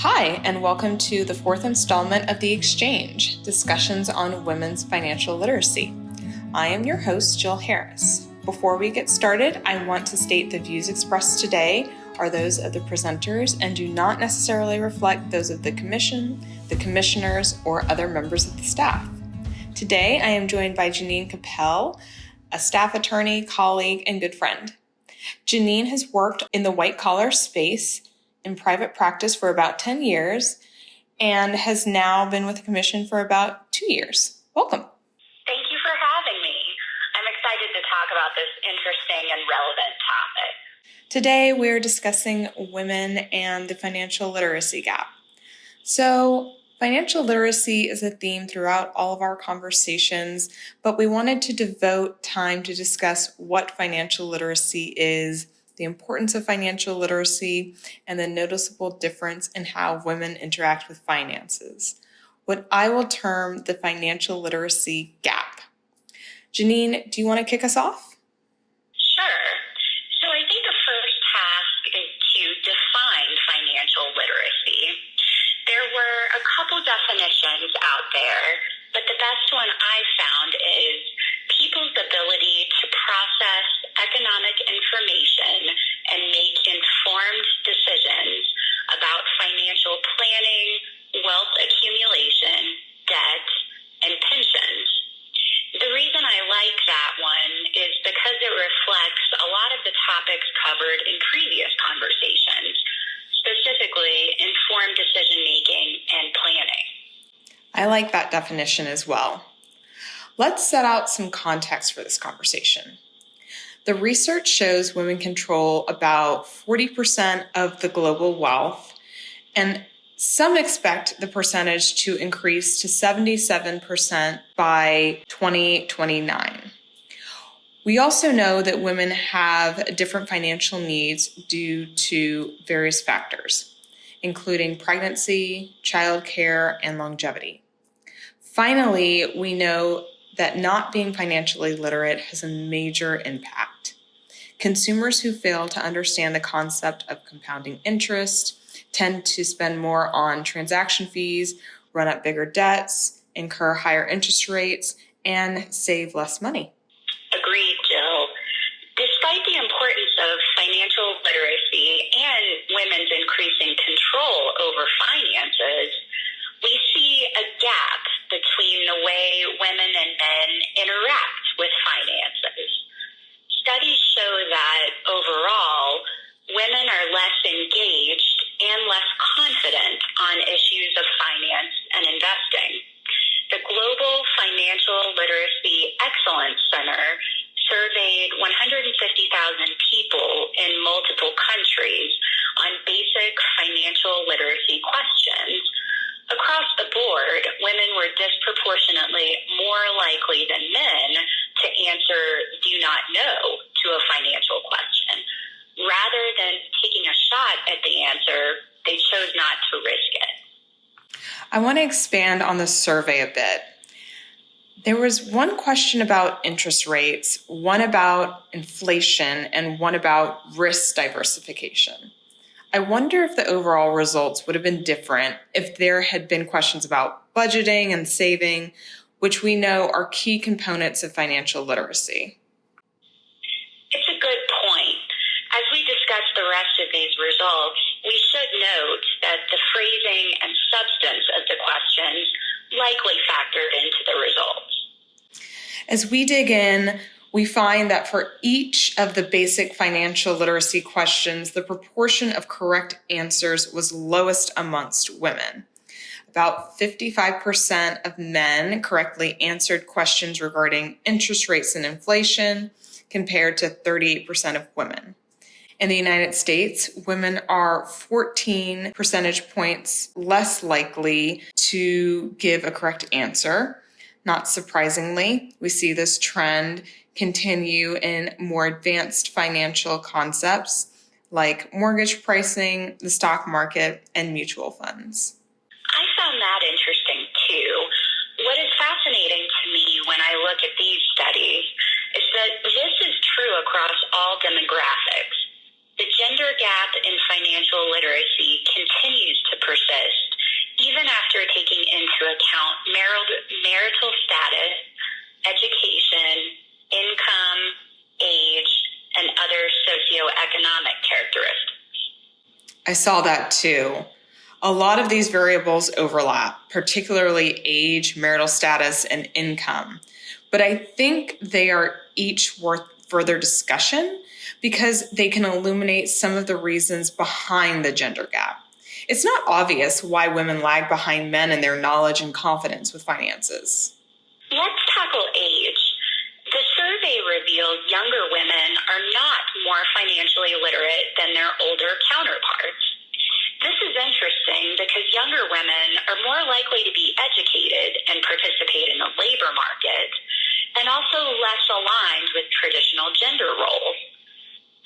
Hi, and welcome to the fourth installment of The Exchange, discussions on women's financial literacy. I am your host, Jill Harris. Before we get started, I want to state the views expressed today are those of the presenters and do not necessarily reflect those of the Commission, the Commissioners, or other members of the staff. Today, I am joined by Janine Capel, a staff attorney, colleague, and good friend. Janine has worked in the white-collar space in private practice for about 10 years and has now been with the Commission for about 2 years. Welcome. Thank you for having me. I'm excited to talk about this interesting and relevant topic. Today, we're discussing women and the financial literacy gap. So, financial literacy is a theme throughout all of our conversations, but we wanted to devote time to discuss what financial literacy is, the importance of financial literacy, and the noticeable difference in how women interact with finances, what I will term the financial literacy gap. Janine, do you want to kick us off? Sure. So I think the first task is to define financial literacy. There were a couple definitions out there, but the best one I found is people's ability to process economic information and make informed decisions about financial planning, wealth accumulation, debt, and pensions. The reason I like that one is because it reflects a lot of the topics covered in previous conversations, specifically informed decision-making and planning. I like that definition as well. Let's set out some context for this conversation. The research shows women control about 40% of the global wealth, and some expect the percentage to increase to 77% by 2029. We also know that women have different financial needs due to various factors, including pregnancy, childcare, and longevity. Finally, we know that not being financially literate has a major impact. Consumers who fail to understand the concept of compounding interest tend to spend more on transaction fees, run up bigger debts, incur higher interest rates, and save less money. Agreed, Jill. Despite the importance of financial literacy and women's increasing control over finances, we see a gap between the way women and men interact with finances. Studies show that overall, women are less engaged and less confident on issues of finance and investing. The Global Financial Literacy Excellence Center surveyed 150,000 people in multiple countries on basic financial literacy questions. Across the board, women were disproportionately more likely than men to answer "do not know" to a financial question. Rather than taking a shot at the answer, they chose not to risk it. I want to expand on the survey a bit. There was one question about interest rates, one about inflation, and one about risk diversification. I wonder if the overall results would have been different if there had been questions about budgeting and saving, which we know are key components of financial literacy. It's a good point. As we discuss the rest of these results, we should note that the phrasing and substance of the questions likely factored into the results. As we dig in, we find that for each of the basic financial literacy questions, the proportion of correct answers was lowest amongst women. About 55% of men correctly answered questions regarding interest rates and inflation, compared to 38% of women. In the United States, women are 14 percentage points less likely to give a correct answer. Not surprisingly, we see this trend continue in more advanced financial concepts like mortgage pricing, the stock market, and mutual funds. I found that interesting too. What is fascinating to me when I look at these studies is that this is true across all demographics. The gender gap in financial literacy continues to persist socioeconomic characteristics. I saw that too. A lot of these variables overlap, particularly age, marital status, and income. But I think they are each worth further discussion because they can illuminate some of the reasons behind the gender gap. It's not obvious why women lag behind men in their knowledge and confidence with finances. Let's tackle age. The survey revealed younger women are not more financially literate than their older counterparts. This is interesting because younger women are more likely to be educated and participate in the labor market, and also less aligned with traditional gender roles.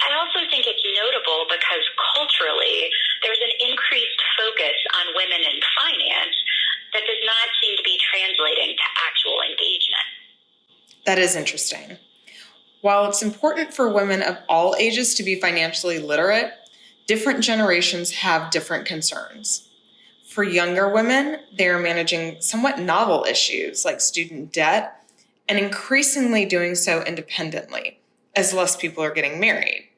I also think it's notable because culturally, there's an increased focus on women in finance that does not seem to be translating to actual engagement. That is interesting. While it's important for women of all ages to be financially literate, different generations have different concerns. For younger women, they are managing somewhat novel issues like student debt and increasingly doing so independently, as less people are getting married.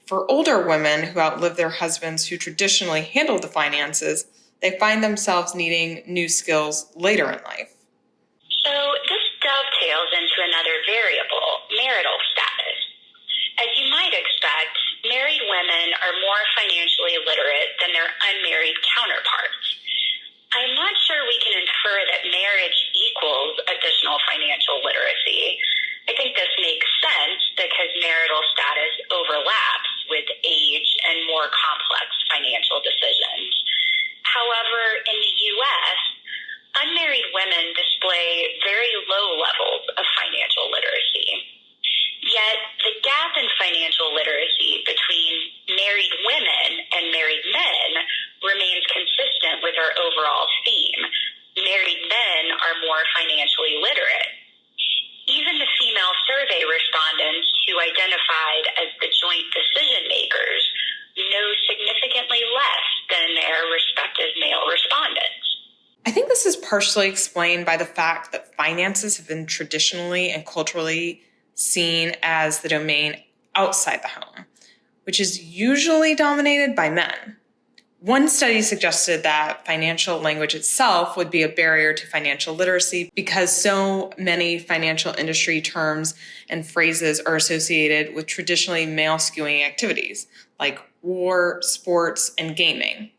For older women who outlive their husbands who traditionally handled the finances, they find themselves needing new skills later in life. So this dovetails into another variable, marital status. As you might expect, married women are more financially literate than their unmarried counterparts. I'm not sure we can infer that marriage equals additional financial literacy. I think this makes sense because marital status overlaps with age and more complex financial decisions. However, in the U.S., unmarried women display very low levels of financial literacy. Yet, the gap in financial literacy between married women and married men remains consistent with our overall theme. Married men are more financially literate. Even the female survey respondents who identified as the joint decision makers know significantly less than their respective male respondents. I think this is partially explained by the fact that finances have been traditionally and culturally seen as the domain outside the home, which is usually dominated by men. One study suggested that financial language itself would be a barrier to financial literacy because so many financial industry terms and phrases are associated with traditionally male-skewing activities like war, sports, and gaming.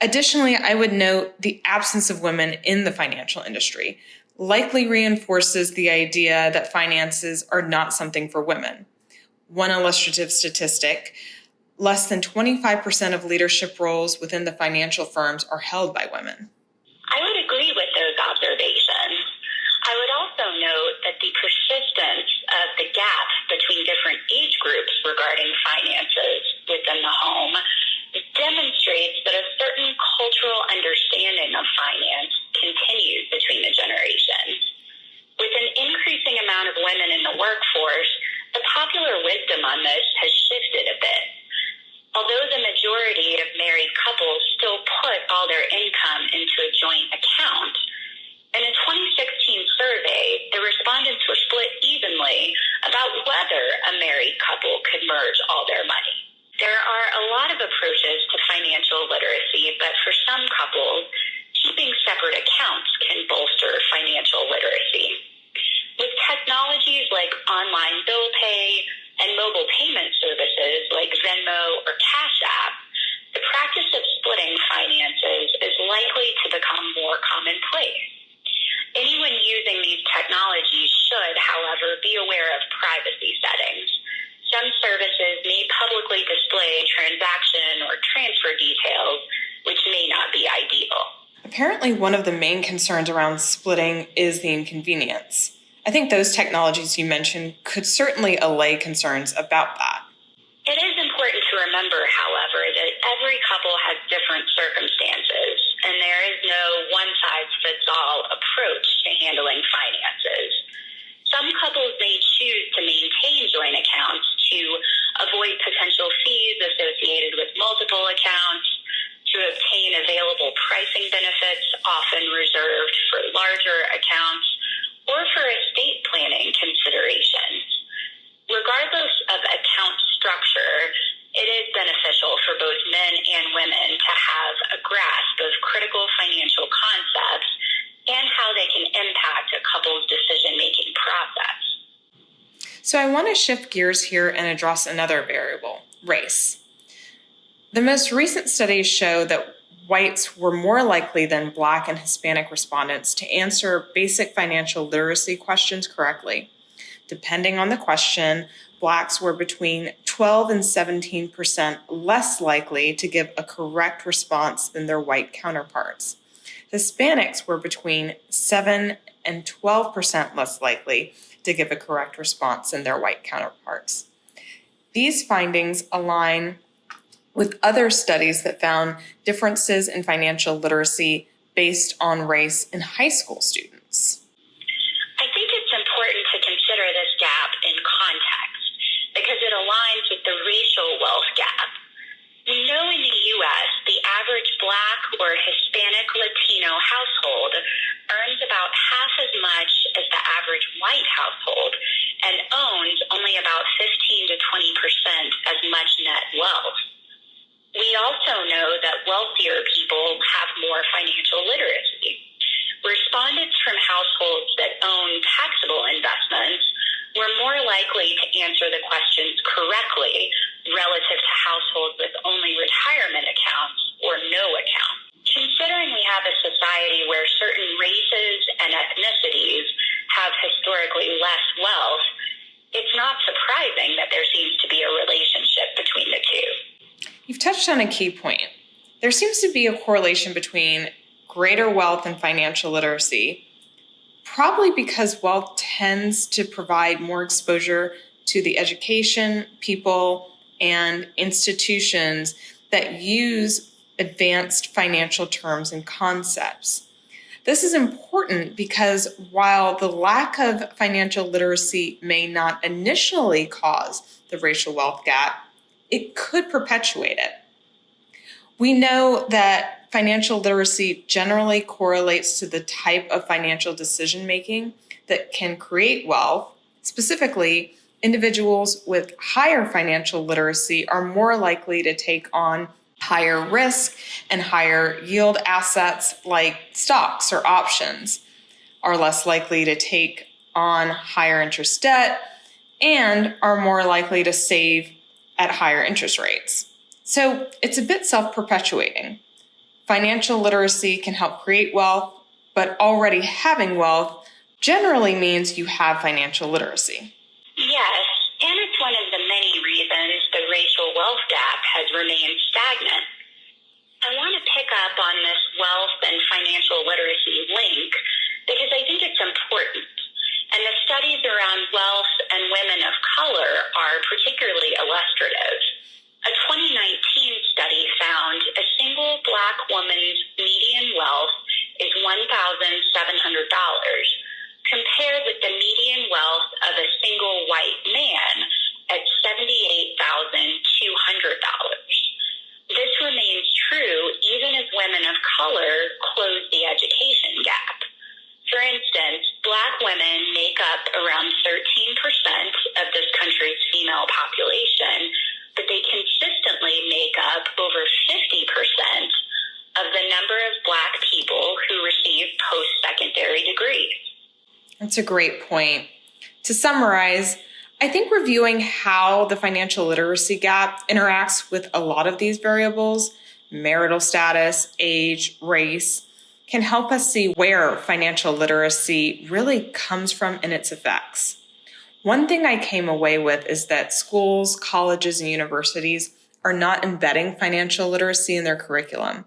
Additionally, I would note the absence of women in the financial industry likely reinforces the idea that finances are not something for women. One illustrative statistic: less than 25% of leadership roles within the financial firms are held by women. I would agree with those observations. I would also note that the persistence of the gap between different age groups regarding finances within the home demonstrates that a certain cultural understanding of finance continues between the generations. With an increasing amount of women in the workforce, the popular wisdom on this has shifted a bit. Although the majority of married couples still put all their income into a joint account, in a 2016 survey, the respondents were split evenly about whether a married couple could merge all their money. There are a lot of approaches to financial literacy, but for some couples, keeping separate accounts can bolster financial literacy. With technologies like online bill pay and mobile payment services like Venmo or Cash App, the practice of splitting finances is likely to become more commonplace. Anyone using these technologies should, however, be aware of privacy settings. Some services may publicly display transaction or transfer details, which may not be ideal. Apparently, one of the main concerns around splitting is the inconvenience. I think those technologies you mentioned could certainly allay concerns about that. It is important to remember, however, that every couple has different circumstances, and there is no one-size-fits-all approach to handling finances. Some couples may choose to maintain joint accounts to avoid potential fees associated with multiple accounts, to obtain available pricing benefits often reserved for larger accounts, or for estate planning considerations. Regardless of account structure, So I want to shift gears here and address another variable, race. The most recent studies show that whites were more likely than Black and Hispanic respondents to answer basic financial literacy questions correctly. Depending on the question, Blacks were between 12 and 17% less likely to give a correct response than their white counterparts. Hispanics were between 7 and 12% less likely to give a correct response than their white counterparts. These findings align with other studies that found differences in financial literacy based on race in high school students. I think it's important to consider this gap in context because it aligns with the racial wealth gap. We know in the U.S., the average Black or Hispanic Latino household earns about half as much as the average white household and owns only about 15 to 20% as much net wealth. We also know that wealthier people have more financial literacy. Respondents from households that own taxable investments were more likely to answer the questions correctly relative to households with only retirement accounts or no account. Considering we have a society where certain races and ethnicities have historically less wealth, it's not surprising that there seems to be a relationship between the two. You've touched on a key point. There seems to be a correlation between greater wealth and financial literacy, probably because wealth tends to provide more exposure to the education, people, and institutions that use advanced financial terms and concepts. This is important because while the lack of financial literacy may not initially cause the racial wealth gap, it could perpetuate it. We know that financial literacy generally correlates to the type of financial decision making that can create wealth. Specifically, individuals with higher financial literacy are more likely to take on higher risk and higher yield assets like stocks or options, are less likely to take on higher interest debt, and are more likely to save at higher interest rates. So it's a bit self-perpetuating. Financial literacy can help create wealth, but already having wealth generally means you have financial literacy. Yes, and it's one of the many reasons the racial wealth gap has remained stagnant. I want to pick up on this wealth and financial literacy link because I think it's important. And the studies around wealth and women of color are particularly illustrative. A 2019 study found a single Black woman's median wealth is $1,700, compared with the median wealth of a single white man at $78,200. This remains true even as women of color close the education gap. For instance, Black women make up around 13% of this country's female population, but they consistently make up over 50% of the number of Black people who receive post-secondary degrees. That's a great point. To summarize, I think reviewing how the financial literacy gap interacts with a lot of these variables, marital status, age, race, can help us see where financial literacy really comes from and its effects. One thing I came away with is that schools, colleges, and universities are not embedding financial literacy in their curriculum.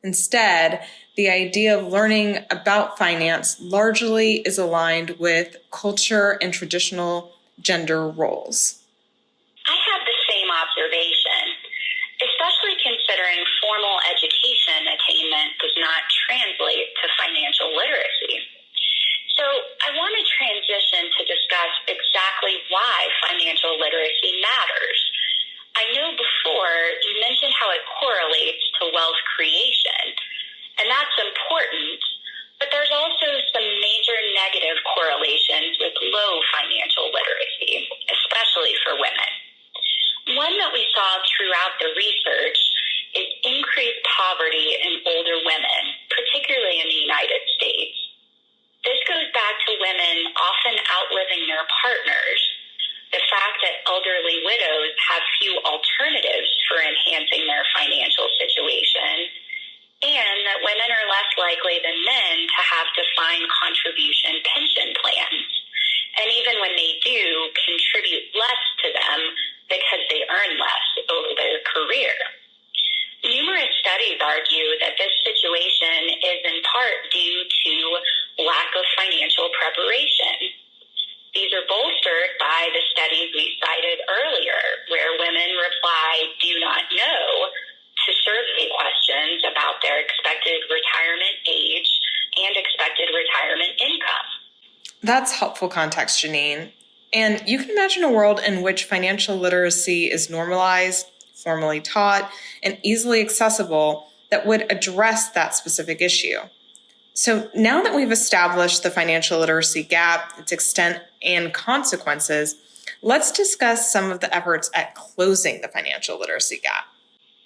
Instead, the idea of learning about finance largely is aligned with culture and traditional gender roles. I have the same observation, especially considering formal education attainment does not translate to financial literacy. So I want to transition to discuss exactly why financial literacy matters. I know before you mentioned how it correlates to wealth creation, and that's important, but there's also some major negative correlations with low financial literacy, especially for women. One that we saw throughout the research is increased poverty in older women, particularly in the United States. This goes back to women often outliving their partners, the fact that elderly widows have few alternatives for enhancing their financial situation, and that women are less likely than men to have defined contribution pension plans, and even when they do, contribute less to them because they earn less over their career. Numerous studies argue that this situation is in part due to lack of financial preparation. These are bolstered by the studies we cited earlier, where women reply, "do not know," to survey questions about their expected retirement age and expected retirement income. That's helpful context, Janine. And you can imagine a world in which financial literacy is normalized, formally taught, and easily accessible that would address that specific issue. So now that we've established the financial literacy gap, its extent, and consequences, let's discuss some of the efforts at closing the financial literacy gap.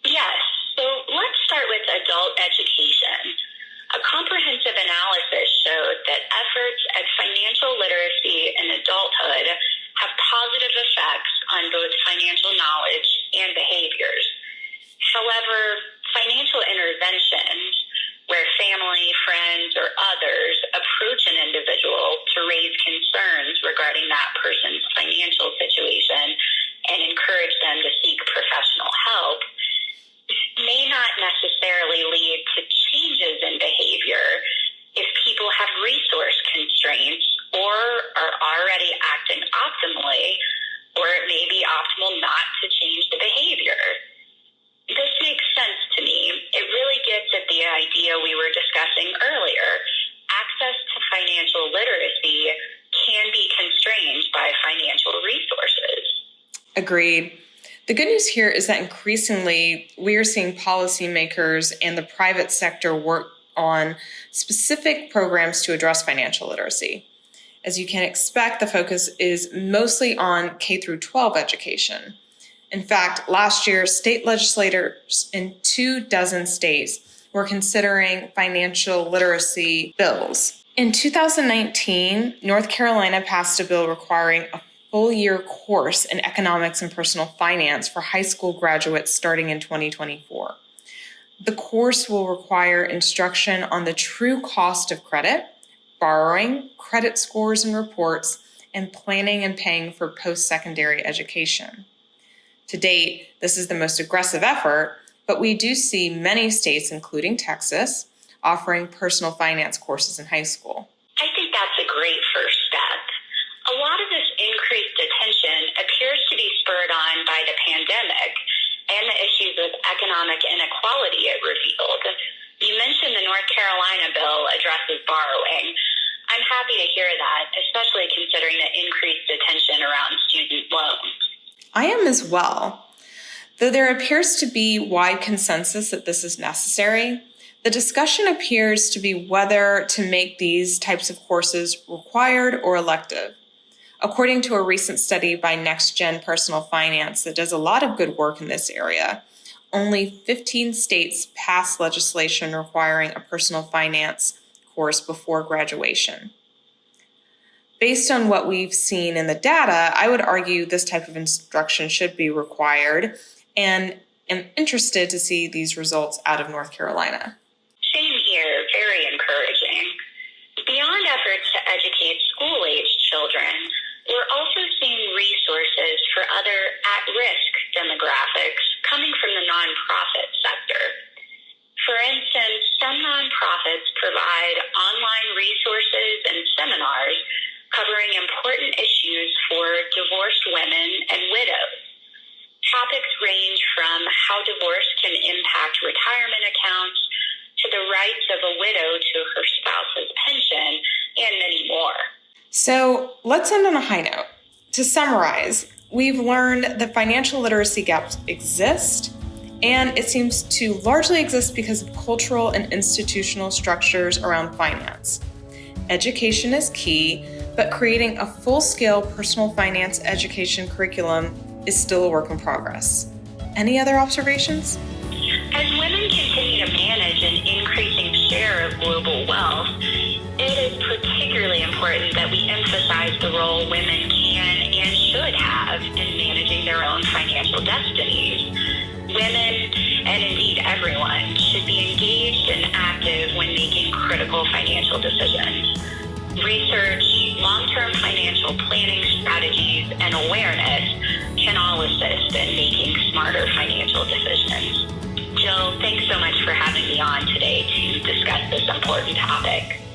Yes, so let's start with adult education. A comprehensive analysis showed that efforts at financial literacy in adulthood have positive effects on both financial knowledge and behaviors. However, financial interventions, where family, friends, or others approach an individual to raise concerns regarding that person's financial situation and encourage them to seek professional help, may not necessarily lead to changes in behavior if people have resource constraints or are already acting optimally, or it may be optimal not to change the behavior. This makes sense to me. It really gets at the idea we were discussing earlier. Access to financial literacy can be constrained by financial resources. Agreed. The good news here is that increasingly we are seeing policymakers and the private sector work on specific programs to address financial literacy. As you can expect, the focus is mostly on K through 12 education. In fact, last year, state legislators in 24 states were considering financial literacy bills. In 2019, North Carolina passed a bill requiring a full-year course in economics and personal finance for high school graduates starting in 2024. The course will require instruction on the true cost of credit, borrowing, credit scores and reports, and planning and paying for post-secondary education. To date, this is the most aggressive effort, but we do see many states, including Texas, offering personal finance courses in high school. I think that's a great first step. A lot of this increased attention appears to be spurred on by the pandemic and the issues of economic inequality it revealed. You mentioned the North Carolina bill addresses borrowing. I'm happy to hear that, especially considering the increased attention around student loans. I am as well. Though there appears to be wide consensus that this is necessary, the discussion appears to be whether to make these types of courses required or elective. According to a recent study by Next Gen Personal Finance that does a lot of good work in this area, only 15 states passed legislation requiring a personal finance course before graduation. Based on what we've seen in the data, I would argue this type of instruction should be required, and am interested to see these results out of North Carolina. Same here, very encouraging. Beyond efforts to educate school-age children, we're also seeing resources for other at-risk demographics coming from the nonprofit sector. For instance, some nonprofits provide online resources and seminars covering important issues for divorced women and widows. Topics range from how divorce can impact retirement accounts to the rights of a widow to her spouse's pension, and many more. So let's end on a high note. To summarize, we've learned that financial literacy gaps exist, and it seems to largely exist because of cultural and institutional structures around finance. Education is key, but creating a full-scale personal finance education curriculum is still a work in progress. Any other observations? As women continue to manage an increasing share of global wealth, it is particularly important that we emphasize the role women can and should have in managing their own financial destinies. Women, and indeed everyone, should be engaged and active when making critical financial decisions. Research, long-term financial planning strategies, and awareness can all assist in making smarter financial decisions. Jill, thanks so much for having me on today to discuss this important topic.